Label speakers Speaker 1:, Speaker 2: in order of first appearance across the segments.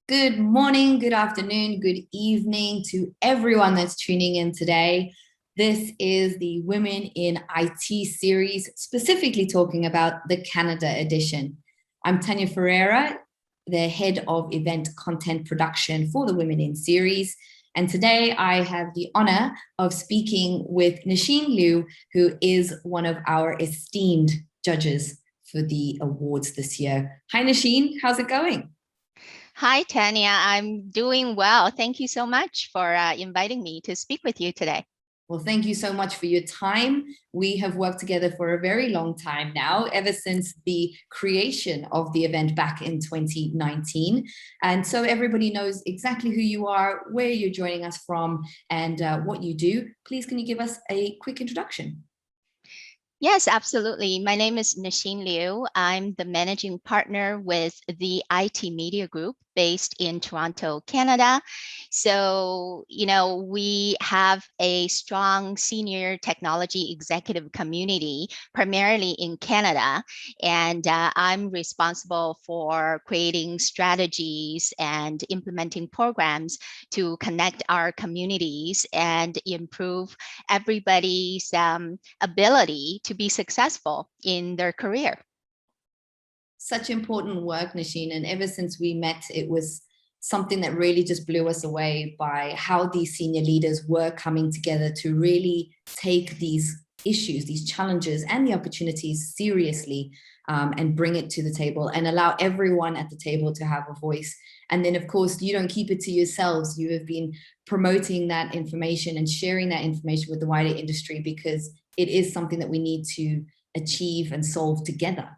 Speaker 1: Good morning, good afternoon, good evening to everyone that's tuning in today. This is the Women in IT series, specifically talking about the Canada edition. I'm Tania Ferreira, the head of event content production for the Women in series. And today I have the honor of speaking with Nasheen Liu, who is one of our esteemed judges for the awards this year. Hi, Nasheen, how's it going?
Speaker 2: Hi, Tania. I'm doing well. Thank you so much for inviting me to speak with you today.
Speaker 1: Well, thank you so much for your time. We have worked together for a very long time now, ever since the creation of the event back in 2019. And so everybody knows exactly who you are, where you're joining us from, and what you do. Please, can you give us a quick introduction?
Speaker 2: Yes, absolutely. My name is Nasheen Liu. I'm the managing partner with the IT Media Group based in Toronto, Canada. So, we have a strong senior technology executive community, primarily in Canada. And I'm responsible for creating strategies and implementing programs to connect our communities and improve everybody's ability to be successful in their career.
Speaker 1: Such important work, Nasheen. And ever since we met, it was something that really just blew us away by how these senior leaders were coming together to really take these issues, these challenges, and the opportunities seriously, and bring it to the table and allow everyone at the table to have a voice. And then, of course, you don't keep it to yourselves. You have been promoting that information and sharing that information with the wider industry because it is something that we need to achieve and solve together.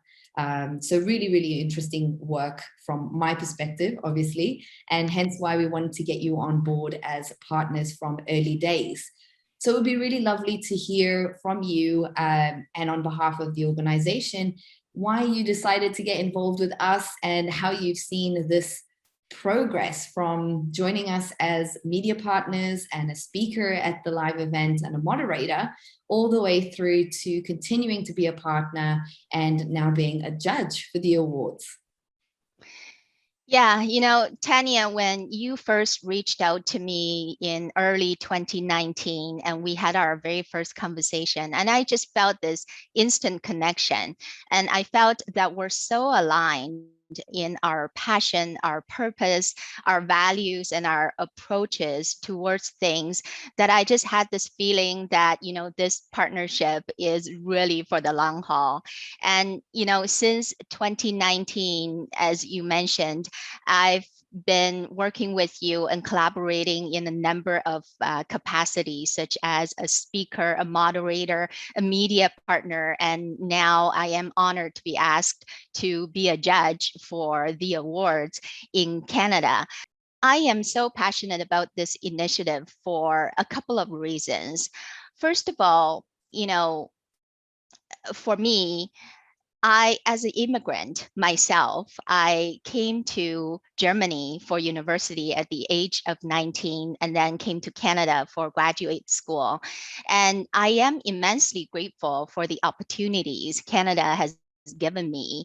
Speaker 1: So really, really interesting work from my perspective, obviously, and hence why we wanted to get you on board as partners from early days. So it would be really lovely to hear from you, and on behalf of the organization, why you decided to get involved with us and how you've seen this progress from joining us as media partners and a speaker at the live event and a moderator, all the way through to continuing to be a partner and now being a judge for the awards.
Speaker 2: Yeah, Tanya, when you first reached out to me in early 2019 and we had our very first conversation, and I just felt this instant connection. And I felt that we're so aligned in our passion, our purpose, our values, and our approaches towards things that I just had this feeling that, this partnership is really for the long haul. And, since 2019, as you mentioned, I've been working with you and collaborating in a number of capacities, such as a speaker, a moderator, a media partner, and now I am honored to be asked to be a judge for the awards in Canada. I am so passionate about this initiative for a couple of reasons. First of all, for me, as an immigrant myself, I came to Germany for university at the age of 19 and then came to Canada for graduate school. And I am immensely grateful for the opportunities Canada has given me.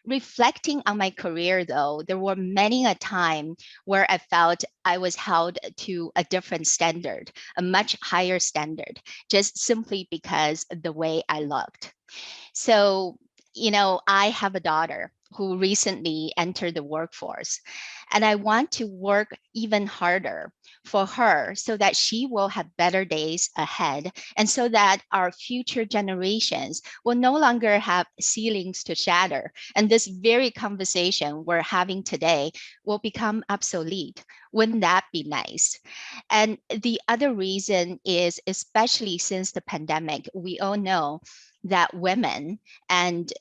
Speaker 2: Reflecting on my career, though, there were many a time where I felt I was held to a different standard, a much higher standard, just simply because of the way I looked. So, I have a daughter who recently entered the workforce, and I want to work even harder for her so that she will have better days ahead and so that our future generations will no longer have ceilings to shatter. And this very conversation we're having today will become obsolete. Wouldn't that be nice? And the other reason is, especially since the pandemic, we all know that women and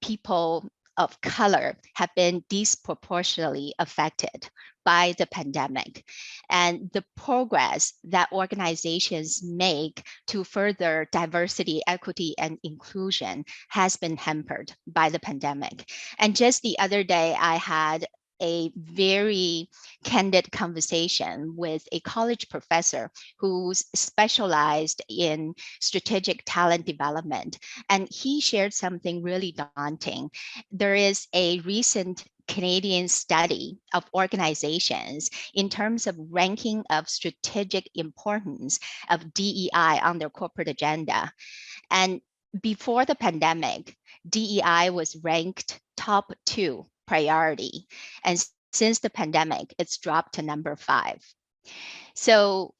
Speaker 2: people of color have been disproportionately affected by the pandemic, and the progress that organizations make to further diversity, equity, and inclusion has been hampered by the pandemic. And just the other day, I had a very candid conversation with a college professor who's specialized in strategic talent development. And he shared something really daunting. There is a recent Canadian study of organizations in terms of ranking of strategic importance of DEI on their corporate agenda. And before the pandemic, DEI was ranked top 2 priority. And since the pandemic, it's dropped to number 5. So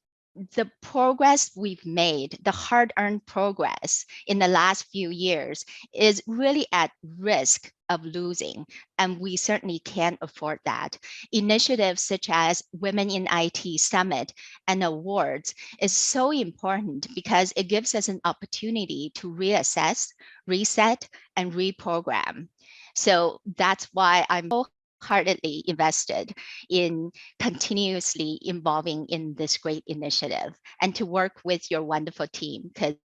Speaker 2: the progress we've made, the hard-earned progress in the last few years is really at risk of losing, and we certainly can't afford that. Initiatives such as Women in IT Summit and awards is so important because it gives us an opportunity to reassess, reset, and reprogram. So that's why I'm so heartedly invested in continuously involving in this great initiative and to work with your wonderful team, because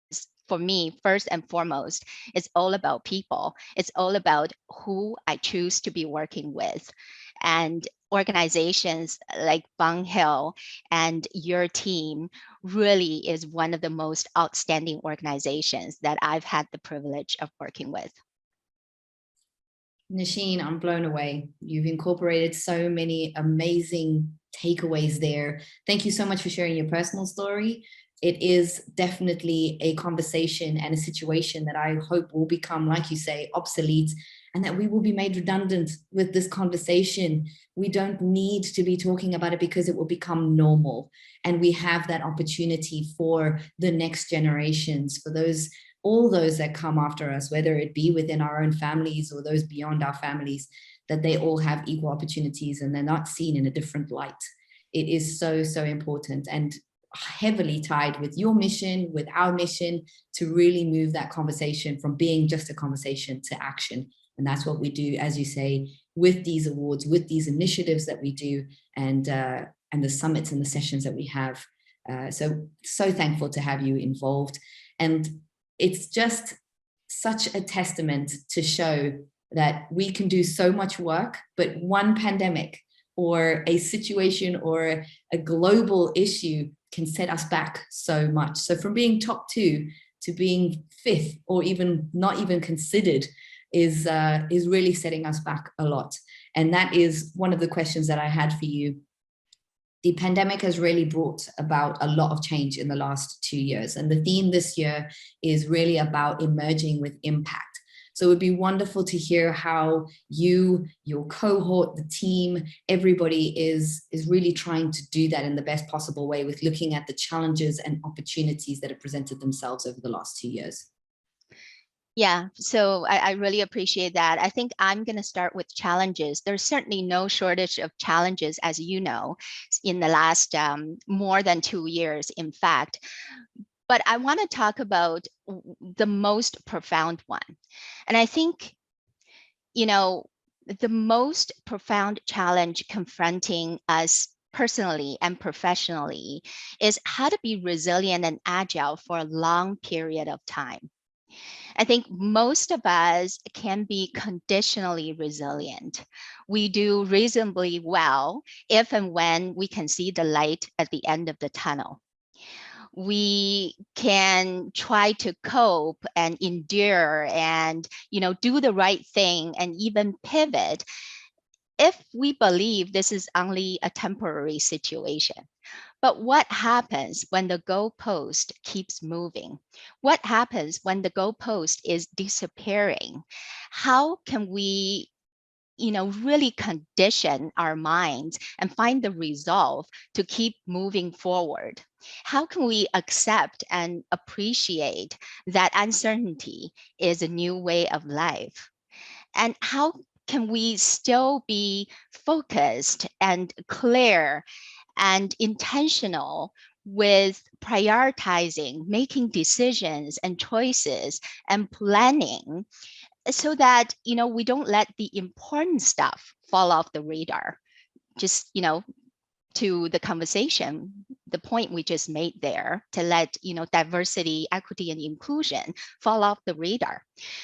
Speaker 2: for me, first and foremost, it's all about people. It's all about who I choose to be working with. And organizations like Bung Hill and your team really is one of the most outstanding organizations that I've had the privilege of working with.
Speaker 1: Nasheen, I'm blown away. You've incorporated so many amazing takeaways there. Thank you so much for sharing your personal story. It is definitely a conversation and a situation that I hope will become, like you say, obsolete, and that we will be made redundant with this conversation. We don't need to be talking about it because it will become normal. And we have that opportunity for the next generations, for all those that come after us, whether it be within our own families or those beyond our families, that they all have equal opportunities and they're not seen in a different light. It is so, so important and heavily tied with your mission, with our mission, to really move that conversation from being just a conversation to action. And that's what we do, as you say, with these awards, with these initiatives that we do, and the summits and the sessions that we have. So thankful to have you involved. And it's just such a testament to show that we can do so much work, but one pandemic or a situation or a global issue can set us back so much. So from being top 2 to being 5th or even not even considered is really setting us back a lot. And that is one of the questions that I had for you. The pandemic has really brought about a lot of change in the last 2 years. And the theme this year is really about emerging with impact. So it would be wonderful to hear how you, your cohort, the team, everybody is really trying to do that in the best possible way with looking at the challenges and opportunities that have presented themselves over the last 2 years.
Speaker 2: Yeah, so I really appreciate that. I think I'm going to start with challenges. There's certainly no shortage of challenges, as you know, in the last more than 2 years, in fact. But I want to talk about the most profound one. And I think, the most profound challenge confronting us personally and professionally is how to be resilient and agile for a long period of time. I think most of us can be conditionally resilient. We do reasonably well if and when we can see the light at the end of the tunnel. We can try to cope and endure and, do the right thing and even pivot if we believe this is only a temporary situation. But what happens when the goalpost keeps moving? What happens when the goalpost is disappearing? How can we, really condition our minds and find the resolve to keep moving forward? How can we accept and appreciate that uncertainty is a new way of life? And how can we still be focused and clear and intentional with prioritizing, making decisions and choices and planning so that, we don't let the important stuff fall off the radar? Just, to the conversation, the point we just made there, to let diversity, equity, and inclusion fall off the radar.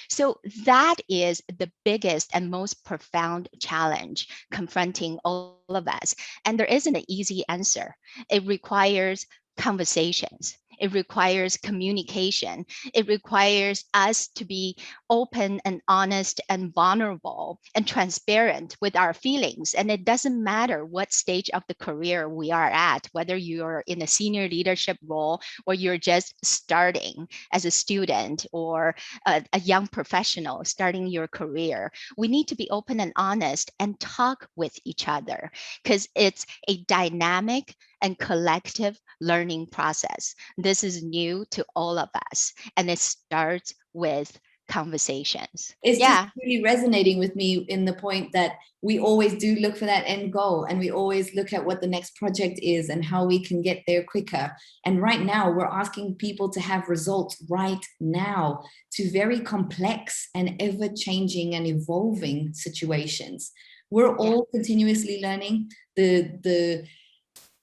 Speaker 2: So that is the biggest and most profound challenge confronting all of us. And there isn't an easy answer. It requires conversations. It requires communication. It requires us to be open and honest and vulnerable and transparent with our feelings. And it doesn't matter what stage of the career we are at, whether you're in a senior leadership role or you're just starting as a student or a young professional starting your career. We need to be open and honest and talk with each other, because it's a dynamic and collective learning process. This is new to all of us, and it starts with conversations.
Speaker 1: It's just
Speaker 2: Yeah.
Speaker 1: really resonating with me in the point that we always do look for that end goal, and we always look at what the next project is and how we can get there quicker. And right now we're asking people to have results right now to very complex and ever-changing and evolving situations. We're all continuously learning.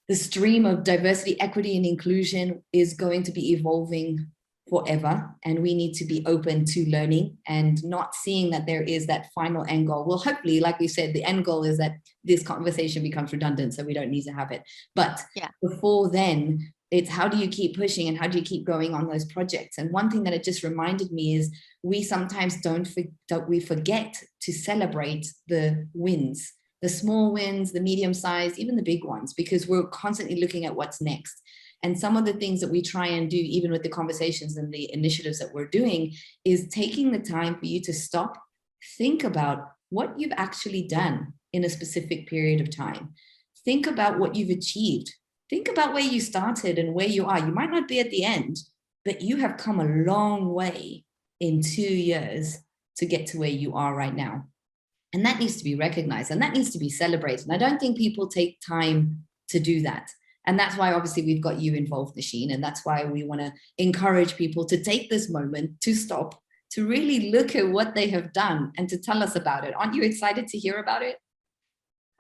Speaker 1: The stream of diversity, equity, and inclusion is going to be evolving forever, and we need to be open to learning and not seeing that there is that final end goal. Well, hopefully, like we said, the end goal is that this conversation becomes redundant, so we don't need to have it. But before then, it's how do you keep pushing and how do you keep going on those projects? And one thing that it just reminded me is we sometimes we forget to celebrate the wins, the small wins, the medium size, even the big ones, because we're constantly looking at what's next. And some of the things that we try and do, even with the conversations and the initiatives that we're doing, is taking the time for you to stop, think about what you've actually done in a specific period of time. Think about what you've achieved. Think about where you started and where you are. You might not be at the end, but you have come a long way in 2 years to get to where you are right now. And that needs to be recognized, and that needs to be celebrated. And I don't think people take time to do that. And that's why obviously we've got you involved, Nasheen, and that's why we want to encourage people to take this moment to stop, to really look at what they have done and to tell us about it. Aren't you excited to hear about it?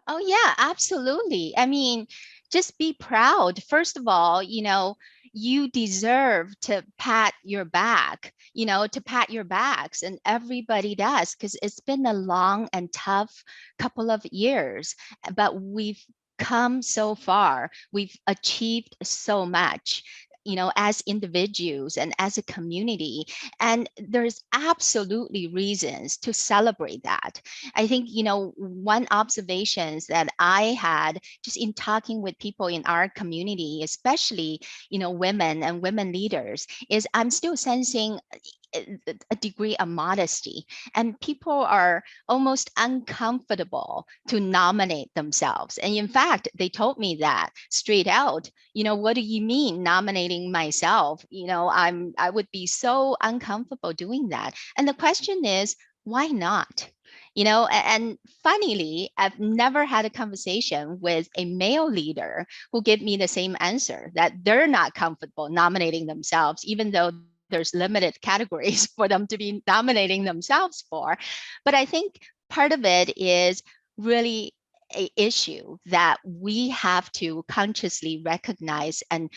Speaker 2: Oh, yeah, absolutely. I mean, just be proud. First of all, you deserve to pat your back, to pat your backs, and everybody does, because it's been a long and tough couple of years, but we've come so far. We've achieved so much, as individuals and as a community. And there's absolutely reasons to celebrate that. I think, one observations that I had just in talking with people in our community, especially, women and women leaders, is I'm still sensing a degree of modesty, and people are almost uncomfortable to nominate themselves. And in fact, they told me that straight out, what do you mean nominating myself? I would be so uncomfortable doing that. And the question is, why not? And funnily, I've never had a conversation with a male leader who gave me the same answer, that they're not comfortable nominating themselves, even though there's limited categories for them to be nominating themselves for. But I think part of it is really an issue that we have to consciously recognize and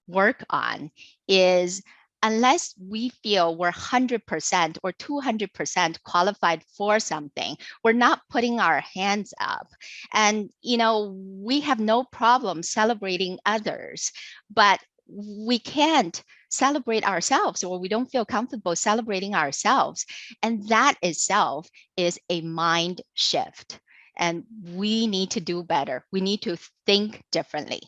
Speaker 2: work on, is unless we feel we're 100% or 200% qualified for something, we're not putting our hands up. And, we have no problem celebrating others, but we can't celebrate ourselves, or we don't feel comfortable celebrating ourselves. And that itself is a mind shift. And we need to do better. We need to think differently.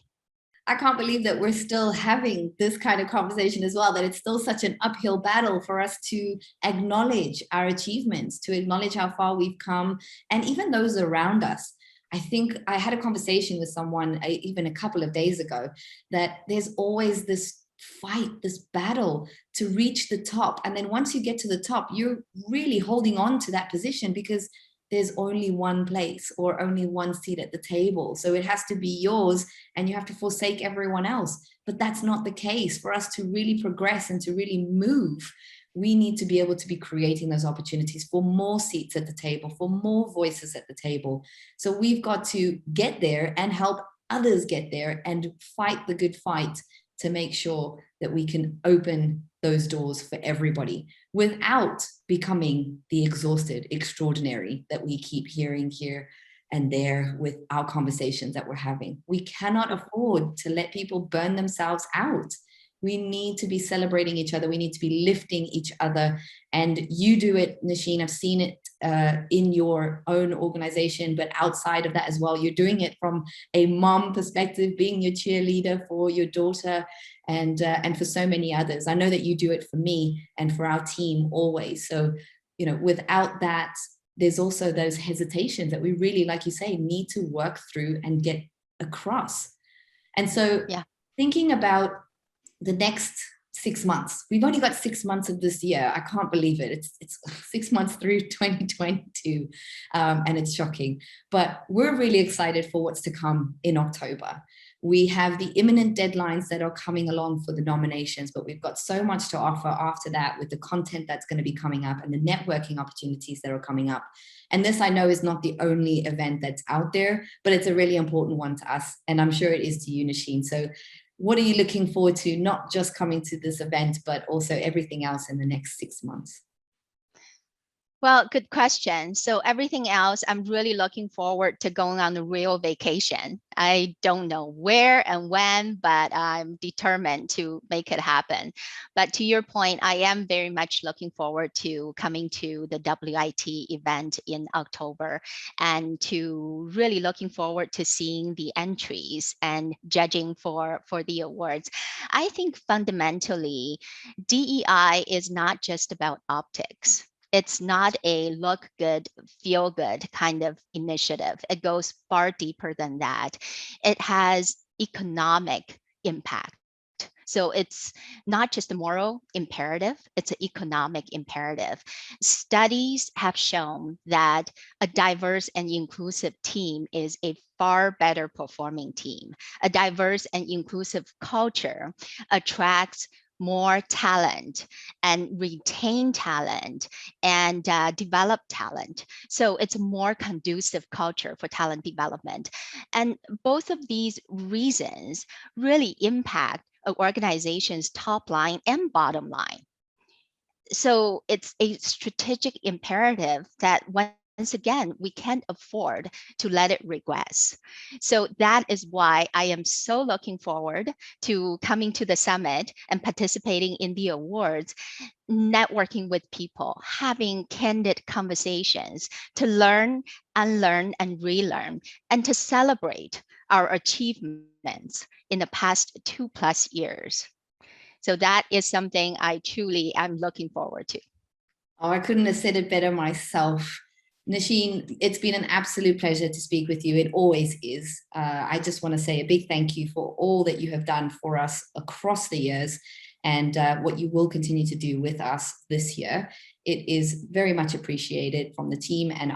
Speaker 1: I can't believe that we're still having this kind of conversation as well, that it's still such an uphill battle for us to acknowledge our achievements, to acknowledge how far we've come, and even those around us. I think I had a conversation with someone even a couple of days ago, that there's always this fight, this battle to reach the top. And then once you get to the top, you're really holding on to that position because there's only one place or only one seat at the table. So it has to be yours and you have to forsake everyone else. But that's not the case. For us to really progress and to really move, we need to be able to be creating those opportunities for more seats at the table, for more voices at the table. So we've got to get there and help others get there and fight the good fight to make sure that we can open those doors for everybody without becoming the exhausted extraordinary that we keep hearing here and there with our conversations that we're having. We cannot afford to let people burn themselves out. We need to be celebrating each other. We need to be lifting each other. And you do it, Nasheen. I've seen it in your own organization, but outside of that as well. You're doing it from a mom perspective, being your cheerleader for your daughter and for so many others. I know that you do it for me and for our team always. So, you know, without that, there's also those hesitations that we really, like you say, need to work through and get across. And so thinking about the next 6 months, we've only got 6 months of this year. I can't believe it. It's 6 months through 2022, and it's shocking. But we're really excited for what's to come in October. We have the imminent deadlines that are coming along for the nominations, but we've got so much to offer after that with the content that's going to be coming up and the networking opportunities that are coming up. And this, I know, is not the only event that's out there, but it's a really important one to us. And I'm sure it is to you, Nasheen. So what are you looking forward to, not just coming to this event, but also everything else in the next 6 months?
Speaker 2: Well, good question. So everything else, I'm really looking forward to going on a real vacation. I don't know where and when, but I'm determined to make it happen. But to your point, I am very much looking forward to coming to the WIT event in October and to really looking forward to seeing the entries and judging for the awards. I think fundamentally, DEI is not just about optics. It's not a look good, feel good kind of initiative. It goes far deeper than that. It has economic impact. So it's not just a moral imperative, it's an economic imperative. Studies have shown that a diverse and inclusive team is a far better performing team. A diverse and inclusive culture attracts more talent and retain talent and develop talent. So it's a more conducive culture for talent development. And both of these reasons really impact an organization's top line and bottom line. So it's a strategic imperative that once again, we can't afford to let it regress. So that is why I am so looking forward to coming to the summit and participating in the awards, networking with people, having candid conversations to learn, unlearn, and relearn, and to celebrate our achievements in the past 2+ years. So that is something I truly am looking forward to.
Speaker 1: Oh, I couldn't have said it better myself. Nasheen, it's been an absolute pleasure to speak with you. It always is. I just want to say a big thank you for all that you have done for us across the years and what you will continue to do with us this year. It is very much appreciated from the team, and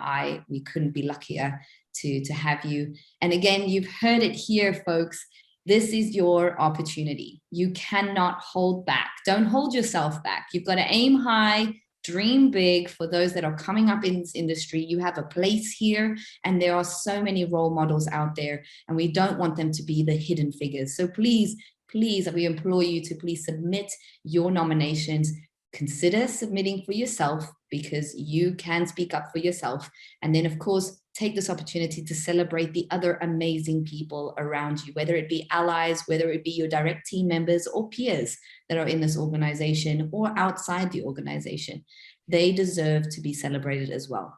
Speaker 1: we couldn't be luckier to have you. And again, you've heard it here, folks. This is your opportunity. You cannot hold back. Don't hold yourself back. You've got to aim high, dream big. For those that are coming up in this industry, you have a place here, and there are so many role models out there, and we don't want them to be the hidden figures. So please, we implore you to please submit your nominations. Consider submitting for yourself, because you can speak up for yourself. And then, of course, take this opportunity to celebrate the other amazing people around you, whether it be allies, whether it be your direct team members or peers that are in this organization or outside the organization. They deserve to be celebrated as well.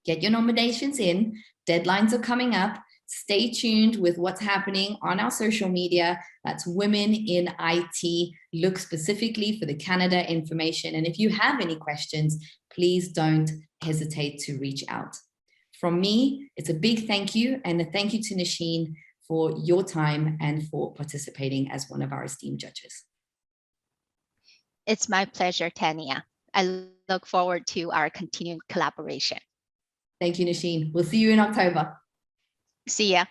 Speaker 1: Get your nominations in. Deadlines are coming up. Stay tuned with what's happening on our social media. That's Women in IT. Look specifically for the Canada information. And if you have any questions, please don't hesitate to reach out. From me, it's a big thank you, and a thank you to Nasheen for your time and for participating as one of our esteemed judges.
Speaker 2: It's my pleasure, Tania. I look forward to our continued collaboration.
Speaker 1: Thank you, Nasheen. We'll see you in October.
Speaker 2: See ya.